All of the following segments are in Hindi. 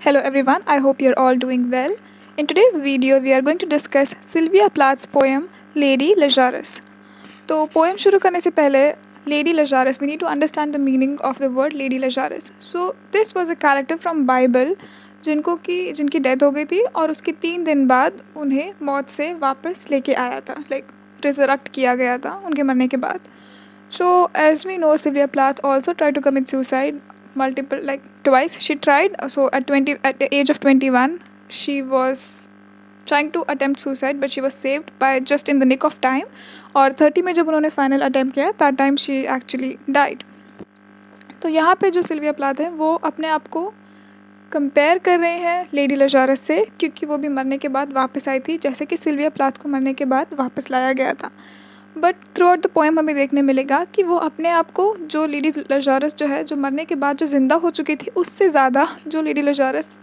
Hello everyone, I hope you're all doing well. In today's video, we are going to discuss Sylvia Plath's poem Lady Lazarus. तो पोएम शुरू करने से पहले Lady Lazarus, we need to understand the meaning of the word Lady Lazarus. So this was a character from Bible जिनकी डेथ हो गई थी और उसके 3 दिन बाद उन्हें मौत से वापस लेके आया था, लाइक रिजरेक्ट किया गया था उनके मरने के बाद. So as we know, Sylvia Plath also tried to commit suicide twice. She tried. So at the age of 21, she was trying to attempt suicide, but she was saved by just in the nick of time. और 30 में जब उन्होंने फाइनल अटैम्प्ट किया, that time she actually died. तो यहाँ पे जो सिल्विया प्लाथ है वो अपने आप को कंपेयर कर रहे हैं लेडी लजारस से, क्योंकि वो भी मरने के बाद वापस आई थी, जैसे कि सिल्विया प्लाथ को मरने के बाद वापस लाया गया था. But through out the poem हमें देखने मिलेगा कि वो अपने आप को, जो लेडी लजारस जो है, जो मरने के बाद जो ज़िंदा हो चुकी थी, उससे ज़्यादा जो लेडी लजारस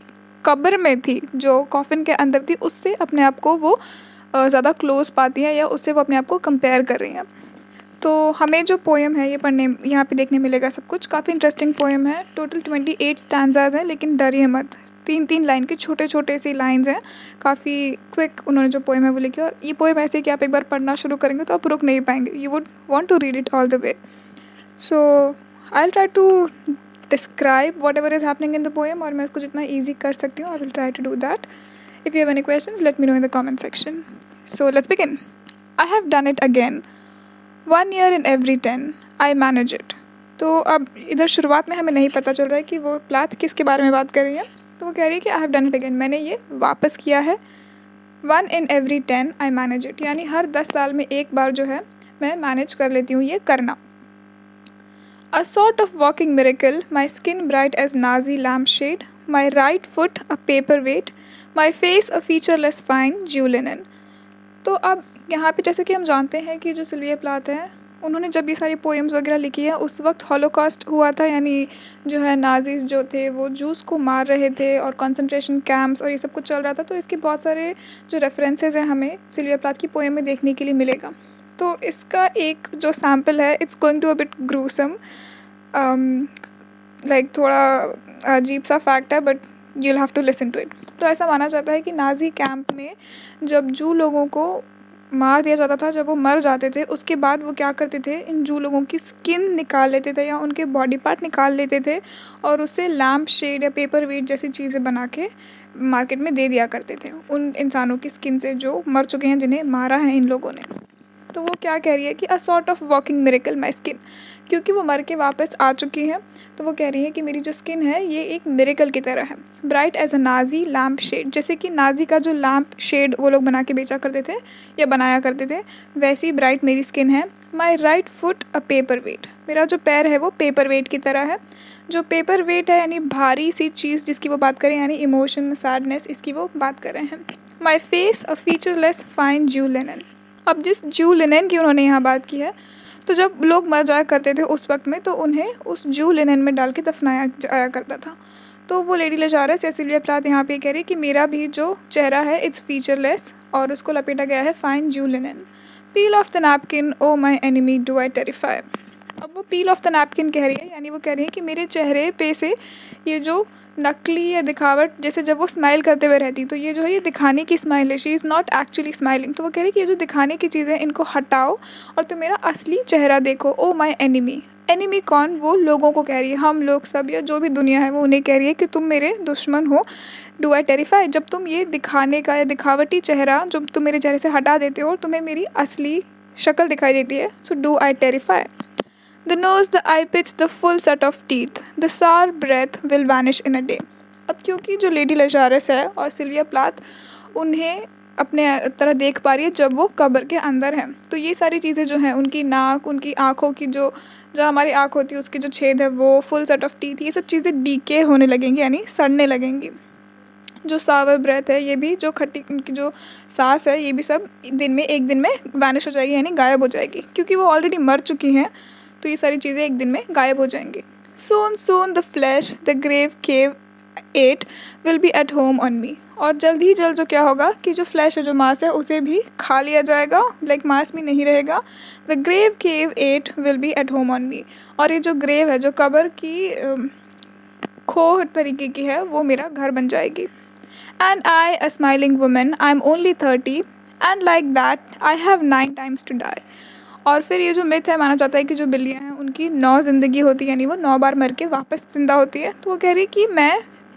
कब्र में थी, जो कॉफिन के अंदर थी, उससे अपने आप को वो ज़्यादा क्लोज पाती है, या उससे वो अपने आप को कंपेयर कर रही हैं. तो हमें जो पोएम है ये पढ़ने यहाँ पे देखने मिलेगा सब कुछ. काफ़ी इंटरेस्टिंग पोएम है. टोटल 28 स्टैंजाज हैं, लेकिन डरिए मत, 3-3 लाइन के छोटे छोटे सी लाइंस हैं. काफ़ी क्विक उन्होंने जो पोएम है वो लिखी. और ये पोएम ऐसे कि आप एक बार पढ़ना शुरू करेंगे तो आप रुक नहीं पाएंगे. You would want to read it all the way. So I will try to describe whatever is happening in the poem, और मैं उसको जितना ईजी कर सकती हूँ I will try to do that. If you have any questions let me know in the comment section. So let's begin. I have done it again. 1 year in every 10, I manage it. तो अब इधर शुरुआत में हमें नहीं पता चल रहा है कि वो प्लाथ किसके बारे में बात कर रही है. तो वो कह रही है कि आई हैव डन इट अगेन, मैंने ये वापस किया है. 1 in every 10, I manage it, यानी हर 10 साल में एक बार जो है मैं मैनेज कर लेती हूँ ये करना. A sort of walking miracle, my skin bright as Nazi lampshade, my right foot a paperweight, my face a featureless fine Jew linen. तो अब यहाँ पे जैसे कि हम जानते हैं कि जो सिल्विया प्लाथ है, उन्होंने जब ये सारी पोएम्स वगैरह लिखी है उस वक्त हॉलोकॉस्ट हुआ था, यानी जो है नाजीज़ जो थे वो जूस को मार रहे थे और कंसंट्रेशन कैंप्स और ये सब कुछ चल रहा था. तो इसके बहुत सारे जो रेफरेंसेस हैं हमें सिल्विया प्लाथ की पोएम में देखने के लिए मिलेगा. तो इसका एक जो सैम्पल है, it's going to a bit gruesome, like थोड़ा अजीब सा फैक्ट है, but you will have to listen to it. तो ऐसा माना जाता है कि नाजी कैंप में जब जू लोगों को मार दिया जाता था, जब वो मर जाते थे, उसके बाद वो क्या करते थे, इन जू लोगों की स्किन निकाल लेते थे या उनके बॉडी पार्ट निकाल लेते थे और उससे लैम्प शेड या पेपर वेट जैसी चीज़ें बना के मार्केट में दे दिया करते थे उन इंसानों की स्किन से जो मर चुके हैं, जिन्हें मारा है इन लोगों ने. तो वो क्या कह रही है कि a sort of walking miracle my skin, क्योंकि वो मर के वापस आ चुकी है. तो वो कह रही है कि मेरी जो स्किन है ये एक मिरेकल की तरह है. Bright as a Nazi lampshade, जैसे कि नाजी का जो लैम्प शेड वो लोग बना के बेचा करते थे या बनाया करते थे, वैसी ब्राइट मेरी स्किन है. My right foot a paperweight, मेरा जो पैर है वो पेपर वेट की तरह है. जो पेपर वेट है यानी भारी सी चीज़ जिसकी वो बात करें, यानी इमोशन सैडनेस, इसकी वो बात कर रहे हैं. My face a featureless fine Jew linen. अब जिस ज्यू लिनन की उन्होंने यहाँ बात की है, तो जब लोग मर जाया करते थे उस वक्त में, तो उन्हें उस ज्यू लिनन में डाल के दफनाया जाया करता था. तो वो लेडी लजारस या सिल्विया प्लाथ यहाँ पे कह रही कि मेरा भी जो चेहरा है इट्स फीचरलेस और उसको लपेटा गया है fine Jew linen. Peel off the napkin O my enemy do I terrify. अब वो पील ऑफ द नैपकिन कह रही है, यानी वो कह रही है कि मेरे चेहरे पे से ये जो नकली या दिखावट, जैसे जब वो स्माइल करते हुए रहती, तो ये जो है ये दिखाने की स्माइल है, she is not actually smiling. तो वो कह रही है कि ये जो दिखाने की चीज़ें इनको हटाओ और तुम मेरा असली चेहरा देखो. ओ माई एनिमी. एनिमी कौन? वो लोगों को कह रही है, हम लोग सब या जो भी दुनिया है वो उन्हें कह रही है कि तुम मेरे दुश्मन हो. डू आई टेरिफाई, जब तुम ये दिखाने का या दिखावटी चेहरा जब तुम मेरे चेहरे से हटा देते हो और तुम्हें मेरी असली शक्ल दिखाई देती है, so do I terrify. The nose, the eye pits, the full set of teeth, the sour breath will vanish in a day. अब क्योंकि जो लेडी लजारस है और सिल्विया प्लाथ उन्हें अपने तरह देख पा रही है जब वो कब्र के अंदर है, तो ये सारी चीज़ें जो हैं, उनकी नाक, उनकी आँखों की जो हमारी आँख होती है उसकी जो छेद है वो, फुल सेट ऑफ टीथ, ये सब चीज़ें डीके होने लगेंगी, यानी सड़ने लगेंगी. जो सावर ब्रेथ है, ये भी जो खट्टी उनकी जो सांस है, ये भी सब एक दिन में वैनिश हो जाएगी, यानी गायब हो जाएगी, क्योंकि वो ऑलरेडी मर चुकी हैं. तो ये सारी चीज़ें एक दिन में गायब हो जाएंगी. Soon soon the flesh the grave cave ate will be at home on me. और जल्द ही जल्द जो क्या होगा कि जो फ्लैश है, जो मांस है, उसे भी खा लिया जाएगा, लाइक मांस भी नहीं रहेगा. The grave cave ate will be at home on me. और ये जो ग्रेव है, जो कब्र की खो तरीके की है वो मेरा घर बन जाएगी। And I a smiling woman, I am only 30 and like that I have 9 times to die. और फिर ये जो मिथ है, माना जाता है कि जो बिल्लियाँ हैं उनकी 9 ज़िंदगी होती है, यानी वो 9 बार मर के वापस ज़िंदा होती है। तो वो कह रही कि मैं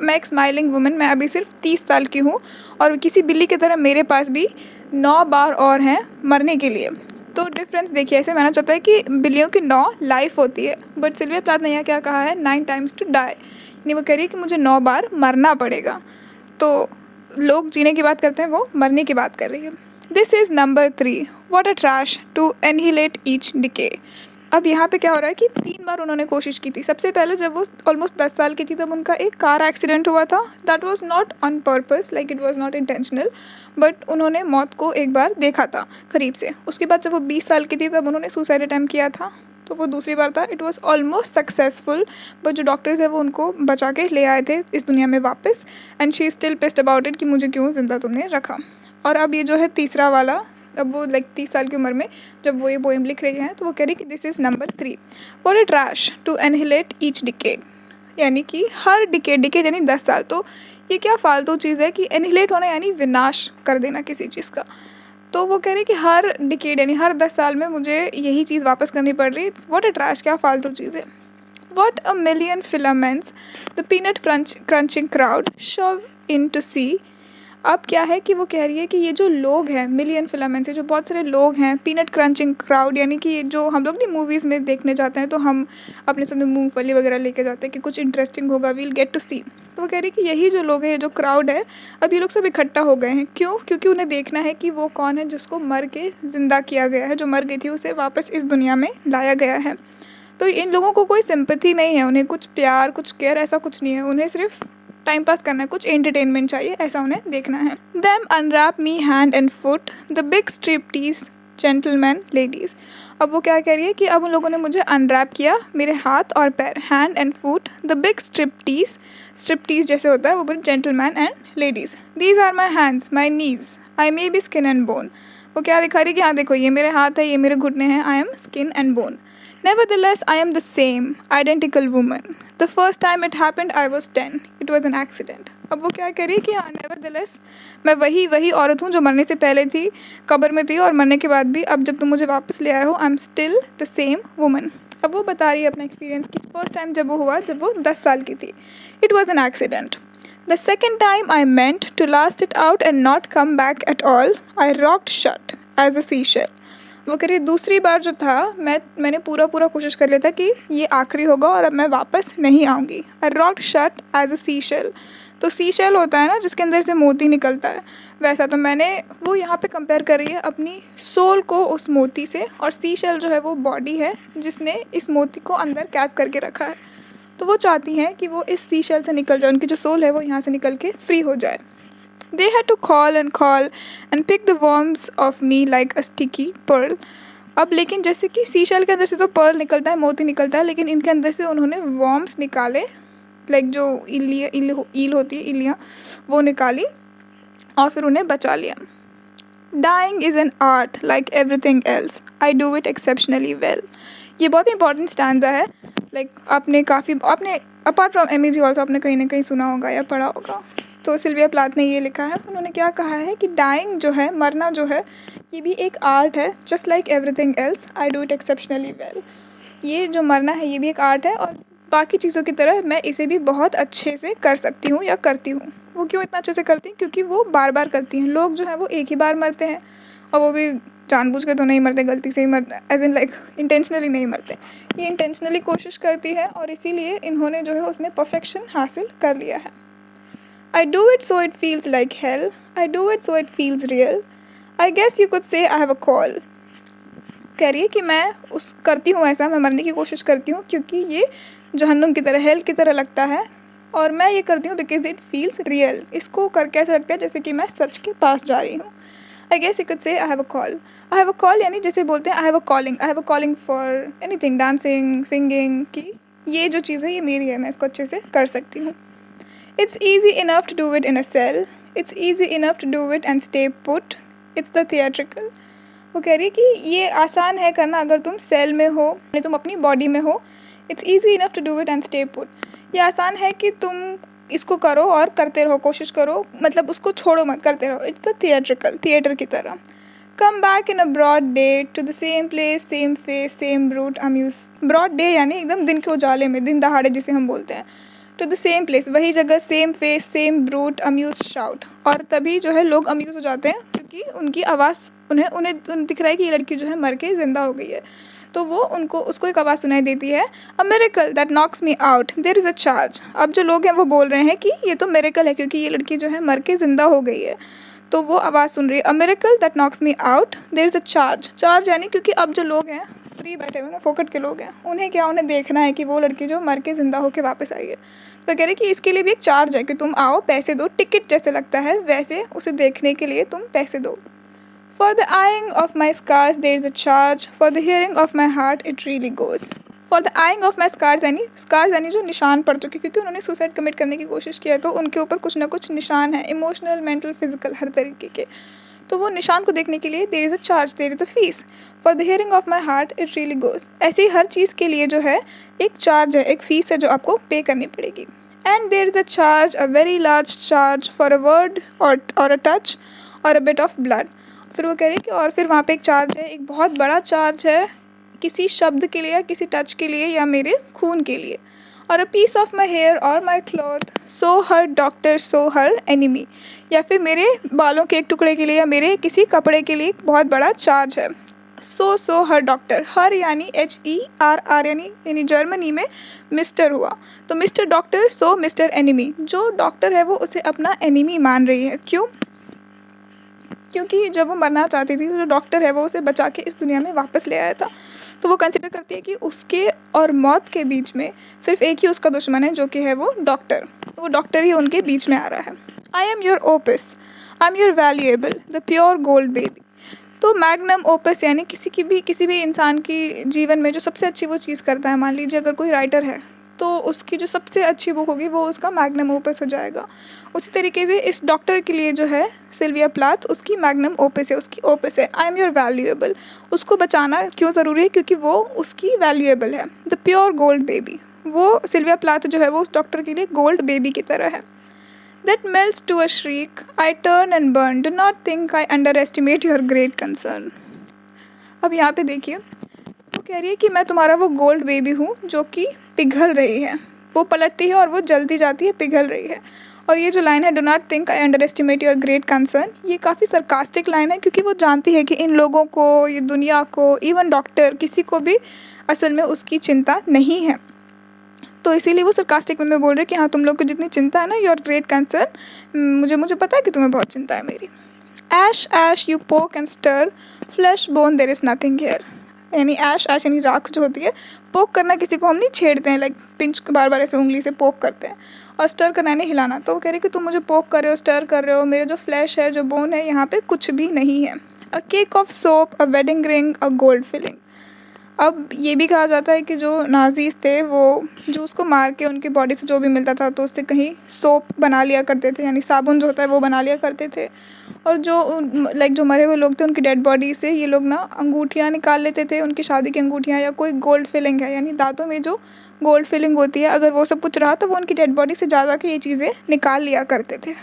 एक स्माइलिंग वुमन, मैं अभी सिर्फ 30 साल की हूँ और किसी बिल्ली की तरह मेरे पास भी 9 बार और हैं मरने के लिए। तो डिफरेंस देखिए, ऐसे माना जाता है कि बिल्लियों की 9 लाइफ होती है, बट सिल्विया प्लाथ ने यहाँ क्या कहा है, 9 टाइम्स टू डाई, यानी वो कह रही है कि मुझे 9 बार मरना पड़ेगा। तो लोग जीने की बात करते हैं, वो मरने की बात कर रही है। This is number 3, what a trash to annihilate each decade. अब यहाँ पे क्या हो रहा है कि 3 बार उन्होंने कोशिश की थी। सबसे पहले जब वो ऑलमोस्ट 10 साल की थी तब उनका एक कार एक्सीडेंट हुआ था। That was not on purpose, like it was not intentional, but उन्होंने मौत को एक बार देखा था करीब से। उसके बाद जब वो 20 साल की थी तब उन्होंने सुसाइड अटैम्प्ट किया था, तो वो दूसरी बार था। It was almost successful, but जो डॉक्टर्स है वो उनको बचा के ले आए थे इस दुनिया में वापस, and she still pissed about it कि मुझे क्यों ज़िंदा तुमने रखा। और अब ये जो है तीसरा वाला, अब वो लाइक 30 साल की उम्र में जब वो ये पोएम लिख रही हैं तो वो कह रही कि this is number 3, what a trash to annihilate each decade, यानी कि हर डिकेड यानी 10 साल। तो ये क्या फालतू चीज़ है कि एनहिलेट होना यानी विनाश कर देना किसी चीज़ का। तो वो कह रही कि हर डिकेड यानी हर 10 साल में मुझे यही चीज़ वापस करनी पड़ रही। व्हाट अ ट्रैश, क्या फालतू चीज़ है। What a million filaments the peanut crunching crowd shove in to सी। अब क्या है कि वो कह रही है कि ये जो लोग हैं, मिलियन फिलामेंट्स है, जो बहुत सारे लोग हैं, पीनट क्रंचिंग क्राउड, यानी कि ये जो हम लोग नहीं मूवीज़ में देखने जाते हैं तो हम अपने सामने मूंगफली वगैरह लेके जाते हैं कि कुछ इंटरेस्टिंग होगा, वील गेट टू सी। तो वो कह रही है कि यही जो लोग हैं, ये जो क्राउड है, अब ये लोग सब इकट्ठा हो गए हैं। क्यों? क्योंकि उन्हें देखना है कि वो कौन है जिसको मर के ज़िंदा किया गया है, जो मर गई थी उसे वापस इस दुनिया में लाया गया है। तो इन लोगों को कोई सिंपैथी नहीं है, उन्हें कुछ प्यार, कुछ केयर, ऐसा कुछ नहीं है। उन्हें सिर्फ टाइम पास करना है, कुछ एंटरटेनमेंट चाहिए, ऐसा उन्हें देखना है। Them unwrap me hand and foot the big striptease gentlemen ladies. अब वो क्या कह रही है कि अब उन लोगों ने मुझे अनरैप किया, मेरे हाथ और पैर, hand and foot, the big striptease जैसे होता है वो बोले gentlemen and ladies. These are my hands, my knees, I may be skin and bone. वो क्या दिखा रही है कि हाँ देखो, ये मेरे हाथ है, ये मेरे घुटने हैं, I am skin and bone. Nevertheless, I am the same, identical woman. The first time it happened, I was 10. It was an accident. अब वो क्या कह रही है कि हाँ, nevertheless, मैं वही औरत हूँ जो मरने से पहले थी, कब्र में थी, और मरने के बाद भी अब जब तुम मुझे वापस ले आए हो, I am still the same woman. अब वो बता रही है अपना एक्सपीरियंस कि फर्स्ट टाइम जब वो हुआ, जब वो 10 साल की थी, it was an accident. The second time I meant to last it out and not come back at all, I rocked shut as a seashell. वो कह रही दूसरी बार जो था, मैंने पूरा कोशिश कर लिया था कि ये आखिरी होगा और अब मैं वापस नहीं आऊँगी। I rocked shut as a seashell. तो सी शेल होता है ना जिसके अंदर से मोती निकलता है, वैसा। तो मैंने वो यहाँ पे कंपेयर कर रही है अपनी सोल को उस मोती से, और सी शेल जो है वो बॉडी है जिसने इस मोती को अंदर कैद करके रखा है। तो वो चाहती हैं कि वो इस सी शेल से निकल जाए, उनकी जो सोल है वो यहाँ से निकल के फ्री हो जाए। They had to call and pick the worms of me like a sticky pearl. अब लेकिन जैसे कि सीशल के अंदर से तो पर्ल निकलता है, मोती निकलता है, लेकिन इनके अंदर से उन्होंने वॉर्म्स निकाले, लाइक जो ईल होती है, इलियाँ, वो निकाली और फिर उन्हें बचा लिया। Dying is an art like everything else. I do it exceptionally well. ये बहुत इंपॉर्टेंट स्टैंजा है। लाइक आपने अपार्ट फ्रॉम एम.ए.जी ऑल्सो आपने कहीं ना कहीं सुना होगा या पढ़ा होगा। तो सिल्विया प्लाथ ने ये लिखा है, उन्होंने क्या कहा है कि डाइंग जो है, मरना जो है, ये भी एक आर्ट है, just like everything else I do it exceptionally well. ये जो मरना है ये भी एक आर्ट है, और बाकी चीज़ों की तरह मैं इसे भी बहुत अच्छे से कर सकती हूँ या करती हूँ। वो क्यों इतना अच्छे से करती हैं? क्योंकि वो बार बार करती हैं। लोग जो है वो एक ही बार मरते हैं, और वो भी जानबूझ के तो नहीं मरते, गलती से ही मरते, एज इन लाइक इंटेंशनली नहीं मरते। ये इंटेंशनली कोशिश करती है, और इसीलिए इन्होंने जो है उसमें परफेक्शन हासिल कर लिया है। I do it so it feels like hell. I do it so it feels real. I guess you could say I have a call. कह रही है कि मैं करती हूँ ऐसा, मैं मरने की कोशिश करती हूँ क्योंकि ये जहन्नुम की तरह, हेल की तरह लगता है, और मैं ये करती हूँ बिकॉज इट फील्स रियल। इसको करके ऐसा लगता है जैसे कि मैं सच के पास जा रही हूँ। I guess you could say I have a call. I have a call यानी जैसे बोलते हैं I have a calling for anything, dancing, singing, की ये जो चीज़ है ये मेरी है, मैं इसको अच्छे से कर सकती हूँ। It's easy enough to do it in a cell. It's easy enough to do it and stay put. It's the theatrical. वो कह रही है कि ये आसान है करना अगर तुम सेल में हो, यानी तुम अपनी बॉडी में हो, it's easy enough to do it and stay put. ये आसान है कि तुम इसको करो और करते रहो, कोशिश करो, मतलब उसको छोड़ो मत, करते रहो। इट्स द थिएटर की तरह। Come back in a broad day to the same place, same face, same brute amuse. Broad day यानी एकदम दिन के उजाले में, दिन दहाड़े जिसे हम बोलते हैं। टू द सेम प्लेस, वही जगह, same face, same brute amuse shout. और तभी जो है लोग अम्यूज हो जाते हैं क्योंकि उनकी आवाज़ उन्हें दिख रहा है कि ये लड़की जो है मर के ज़िंदा हो गई है। तो वो उसको एक आवाज़ सुनाई देती है, a miracle that knocks me out, there is a charge. अब जो लोग हैं वो बोल रहे हैं कि ये तो मिरेकल है क्योंकि ये लड़की जो है मर के ज़िंदा हो गई है। तो वो आवाज़ सुन रही है, a miracle that knocks me out, there is a charge यानी क्योंकि अब जो लोग हैं फ्री बैठे हुए ना, फोकट के लोग हैं, उन्हें देखना है कि वो लड़की जो मर के ज़िंदा होकर वापस आई है। तो कह रहे कि इसके लिए भी एक चार्ज है कि तुम आओ, पैसे दो, टिकट जैसे लगता है वैसे उसे देखने के लिए तुम पैसे दो। For the eyeing of my scars there is a charge, for the hearing of my heart it really goes. For the eyeing of my scars यानी जो निशान पड़ चुके, क्योंकि उन्होंने सुसाइड कमिट करने की कोशिश किया तो उनके ऊपर कुछ ना कुछ निशान है, इमोशनल, मेंटल, फिजिकल, हर तरीके के। तो वो निशान को देखने के लिए there is a charge, there is a fees. For the hearing of my heart it really goes. ऐसे ही हर चीज़ के लिए जो है एक चार्ज है, एक फ़ीस है जो आपको पे करनी पड़ेगी। And there is a charge, a very large charge for a word or a touch or a bit of blood. फिर वो कह रही है कि और फिर वहाँ पे एक चार्ज है, एक बहुत बड़ा चार्ज है किसी शब्द के लिए या किसी टच के लिए या मेरे खून के लिए। और a piece of my hair or my cloth, so Herr doctor, so Herr enemy. या फिर मेरे बालों के एक टुकड़े के लिए या मेरे किसी कपड़े के लिए एक बहुत बड़ा चार्ज है। सो हर डॉक्टर, हर यानी HERR यानी जर्मनी में मिस्टर हुआ, तो मिस्टर डॉक्टर, सो मिस्टर एनिमी। जो डॉक्टर है वो उसे अपना एनिमी मान रही है। क्यों? क्योंकि जब वो मरना चाहती थी तो जो डॉक्टर है वो उसे बचा के इस दुनिया में वापस ले आया था। तो वो कंसिडर करती है कि उसके और मौत के बीच में सिर्फ एक ही उसका दुश्मन है जो कि है वो डॉक्टर। तो वो डॉक्टर ही उनके बीच में आ रहा है। I am your opus, I am your valuable, the pure gold baby. तो मैग्नम ओपस यानी किसी भी इंसान की जीवन में जो सबसे अच्छी वो चीज़ करता है, मान लीजिए अगर कोई राइटर है तो उसकी जो सबसे अच्छी बुक होगी वो उसका मैग्नम ओपस हो जाएगा। उसी तरीके से इस डॉक्टर के लिए जो है सिल्विया प्लाथ, उसकी मैग्नम ओपस है, उसकी ओपस है आई एम योर वैल्यूएबल। उसको बचाना क्यों ज़रूरी है? क्योंकि वो उसकी वैल्यूएबल है। द प्योर गोल्ड बेबी, वो सिल्विया प्लाथ जो है वो उस डॉक्टर के लिए गोल्ड बेबी की तरह है। That melts to a shriek, I turn and burn, do not think I underestimate your great concern. अब यहाँ पे देखिए, वो कह रही है कि मैं तुम्हारा वो गोल्ड बेबी हूँ जो कि पिघल रही है। वो पलटती है और वो जलती जाती है, पिघल रही है। और ये जो लाइन है, do not think I under estimate your great concern, ये काफ़ी सरकास्टिक लाइन है क्योंकि वो जानती है कि इन लोगों को, ये दुनिया को, इवन डॉक्टर, किसी को भी असल में उसकी चिंता नहीं है। तो इसीलिए वो सरकास्टिक में बोल रहे कि हाँ तुम लोग को जितनी चिंता है ना, योर ग्रेट कंसर्न, मुझे पता है कि तुम्हें बहुत चिंता है मेरी। Ash ash you poke and stir, flesh bone there is nothing here. यानी ऐश यानी राख जो होती है, पोक करना किसी को हम नहीं छेड़ते हैं, लाइक पिंच बार बार ऐसे उंगली से पोक करते हैं, और स्टर करना यानी हिलाना। तो वो कह रही कि तुम मुझे पोक कर रहे हो, स्टर कर रहे हो, मेरे जो फ्लैश है, जो बोन है, यहाँ पे कुछ भी नहीं है। A cake of soap, a wedding ring, a gold filling. अब ये भी कहा जाता है कि जो नाजीज़ थे वो जो उसको मार के उनकी बॉडी से जो भी मिलता था तो उससे कहीं सोप बना लिया करते थे, यानी साबुन जो होता है वो बना लिया करते थे। और जो जो मरे हुए लोग थे उनकी डेड बॉडी से ये लोग ना अंगूठियाँ निकाल लेते थे, उनकी शादी की अंगूठियाँ, या कोई गोल्ड फिलिंग है यानी दांतों में जो गोल्ड फिलिंग होती है, अगर वो सब कुछ रहा तो वो उनकी डेड बॉडी से जा के ये चीज़ें निकाल लिया करते थे।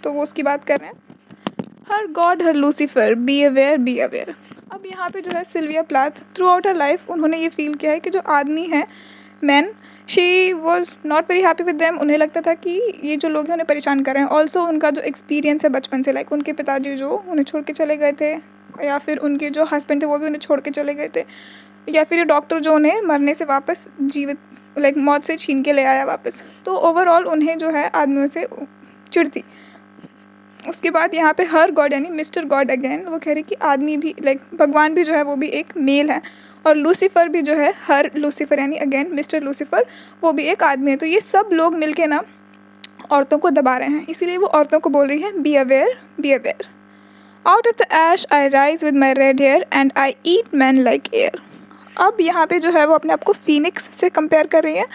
तो वो उसकी बात कर रहे हैं। Herr God Herr Lucifer, beware beware. अब यहाँ पे जो है Sylvia Plath throughout her life उन्होंने ये फील किया है कि जो आदमी है, man, she was not very happy with them. उन्हें लगता था कि ये जो लोग हैं उन्हें परेशान कर रहे हैं। ऑल्सो उनका जो एक्सपीरियंस है बचपन से, लाइक उनके पिताजी जो उन्हें छोड़ के चले गए थे, या फिर उनके जो हस्बैंड थे वो भी उन्हें छोड़ के चले गए थे, या फिर ये डॉक्टर जो उन्हें मरने से वापस जीवित, लाइक मौत से छीन के ले आया वापस। तो ओवरऑल उन्हें जो है आदमियों से चिढ़ थी। उसके बाद यहाँ पे हर गॉड यानी मिस्टर गॉड अगेन, वो कह रही कि आदमी भी, लाइक भगवान भी जो है वो भी एक मेल है, और लूसीफर भी जो है, हर लूसीफर यानी अगेन मिस्टर लूसीफर, वो भी एक आदमी है। तो ये सब लोग मिलके ना औरतों को दबा रहे हैं, इसीलिए वो औरतों को बोल रही है beware beware. Out of the ash I rise with my red hair and I eat man like air. अब यहाँ पे जो है वो अपने आप को फीनिक्स से कंपेयर कर रही है।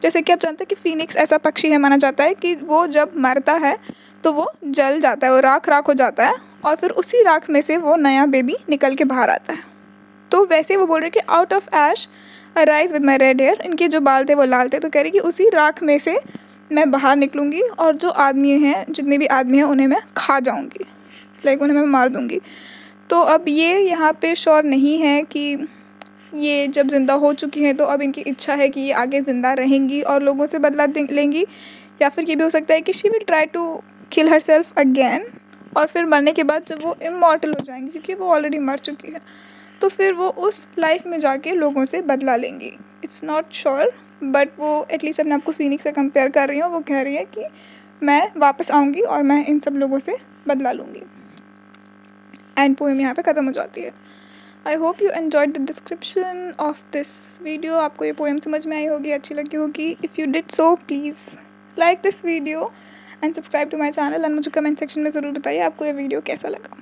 जैसे कि आप जानते हैं कि फीनिक्स ऐसा पक्षी है, माना जाता है कि वो जब मरता है तो वो जल जाता है, वो राख हो जाता है, और फिर उसी राख में से वो नया बेबी निकल के बाहर आता है। तो वैसे वो बोल रहे कि out of ash arise with my red hair, इनके जो बाल थे वो लाल थे, तो कह रही कि उसी राख में से मैं बाहर निकलूँगी और जो आदमी हैं, जितने भी आदमी हैं, उन्हें मैं खा जाऊँगी, लाइक उन्हें मैं मार दूँगी। तो अब ये यहाँ पे श्योर नहीं है कि ये जब ज़िंदा हो चुकी हैं तो अब इनकी इच्छा है कि ये आगे ज़िंदा रहेंगी और लोगों से बदला लेंगी, या फिर ये भी हो सकता है कि she will try to kill herself again, और फिर मरने के बाद जब वो इमॉर्टल हो जाएंगी, क्योंकि वो ऑलरेडी मर चुकी है, तो फिर वो उस लाइफ में जाके लोगों से बदला लेंगी। इट्स नॉट श्योर, बट वो एटलीस्ट अपने आप को फीनिक्स से कंपेयर कर रही हैं, वो कह रही है कि मैं वापस आऊँगी और मैं इन सब लोगों से बदला लूँगी। एंड पोएम यहाँ पे ख़त्म हो जाती है। I hope you enjoyed the description of this video. आपको ये पोएम समझ में आई होगी, अच्छी लगी होगी। If you did so please like this video and subscribe to my channel, and मुझे कमेंट सेक्शन में ज़रूर बताइए आपको ये वीडियो कैसा लगा।